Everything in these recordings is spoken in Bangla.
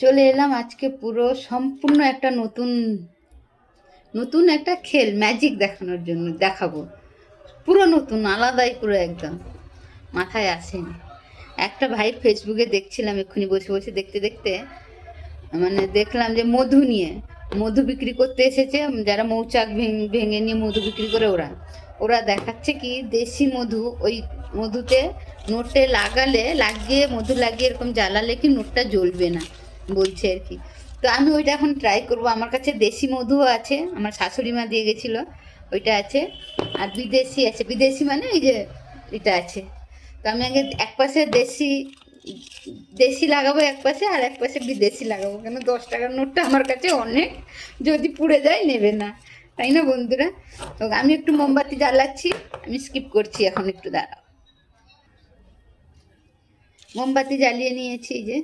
চলে এলাম আজকে পুরো সম্পূর্ণ একটা নতুন নতুন একটা খেল ম্যাজিক দেখানোর জন্য দেখাবো। পুরো নতুন আলাদাই পুরো একদম মাথায় আসেনি। একটা ভাই ফেসবুকে দেখছিলাম এক্ষুনি বসে বসে দেখতে দেখতে, মানে দেখলাম যে মধু নিয়ে মধু বিক্রি করতে এসেছে, যারা মৌচাক ভেঙে নিয়ে মধু বিক্রি করে ওরা ওরা দেখাচ্ছে কি দেশি মধু, ওই মধুতে নোটে লাগিয়ে মধু লাগিয়ে এরকম জ্বালালে কি নোটটা জ্বলবে না বলছে আর কি। তো আমি ওইটা এখন ট্রাই করব। আমার কাছে দেশি মধুও আছে, আমার শাশুড়ি মা দিয়ে গেছিলো, ওইটা আছে। আর বিদেশি আছে, বিদেশি মানে এই যে এটা আছে। তো আমি আগে এক পাশে দেশি দেশি লাগাবো এক পাশে, আর এক পাশে বিদেশি লাগাবো, কেন 10 টাকার নোটটা আমার কাছে অনেক, যদি পুড়ে যায় নেবে না, তাই না বন্ধুরা? তো আমি একটু মোমবাতি জ্বালাচ্ছি, আমি স্কিপ করছি এখন, একটু দাঁড়াও। মোমবাতি জ্বালিয়ে নিয়েছি যে,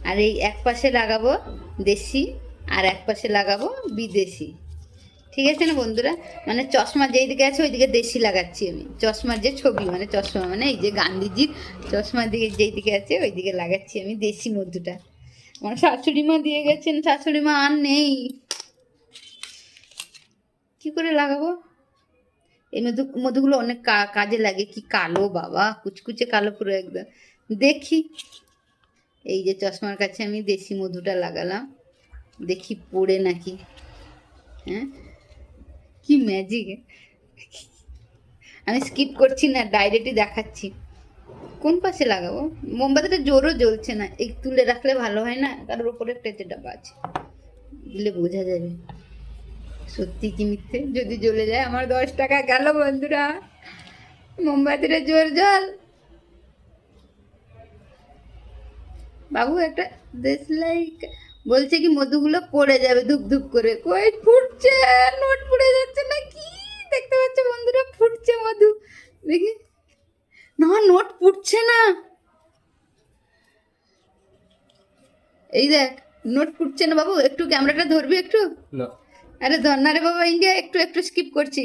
আর এই এক পাশে লাগাবো দেশি আর এক পাশে লাগাবো বিদেশি, ঠিক আছে না বন্ধুরা? মানে চশমা যেই দিকে আছে ওই দিকে দেশি লাগাচ্ছি আমি, চশমার যে ছবি মানে চশমা মানে এই যে গান্ধীজির চশমার দিকে যেই দিকে আছে ওই দিকে লাগাচ্ছি আমি দেশি মধুটা। আমার শাশুড়ি মা দিয়ে গেছেন, শাশুড়ি মা আর নেই, কি করে লাগাবো? এই মধুগুলো অনেক কাজে লাগে। কি কালো বাবা, কুচকুচে কালো পুরো একদম। দেখি, এই যে চশমার কাছে আমি দেশি মধুটা লাগালাম, দেখি পড়ে নাকি। হ্যাঁ, কি ম্যাজিক! আমি স্কিপ করছি না, ডাইরেক্টই দেখাচ্ছি। কোন পাশে লাগাবো? মোমবাতিটা জোরও জ্বলছে না, এই তুলে রাখলে ভালো হয় না? তার উপরে একটা ডাব্বা আছে, দিলে বোঝা যাবে সত্যি কি মিথ্যে। যদি জ্বলে যায় আমার 10 টাকা গেল বন্ধুরা। মোমবাতিটা জোর জল বাবু, একটা দেশলাই। বলছে কি মধুগুলো পড়ে যাবে ধুপ ধুপ করে, কই ফুটছে, নোট পড়ে যাচ্ছে না কি? দেখতে পাচ্ছ বন্ধুরা, ফুটছে মধু, দেখি না, নোট ফুটছে না। এই দেখ, নোট ফুটছে না বাবু, একটু ক্যামেরাটা ধরবি একটু। আরে ধর না রে বাবা, ইন্ডিয়া, একটু একটু স্কিপ করছি।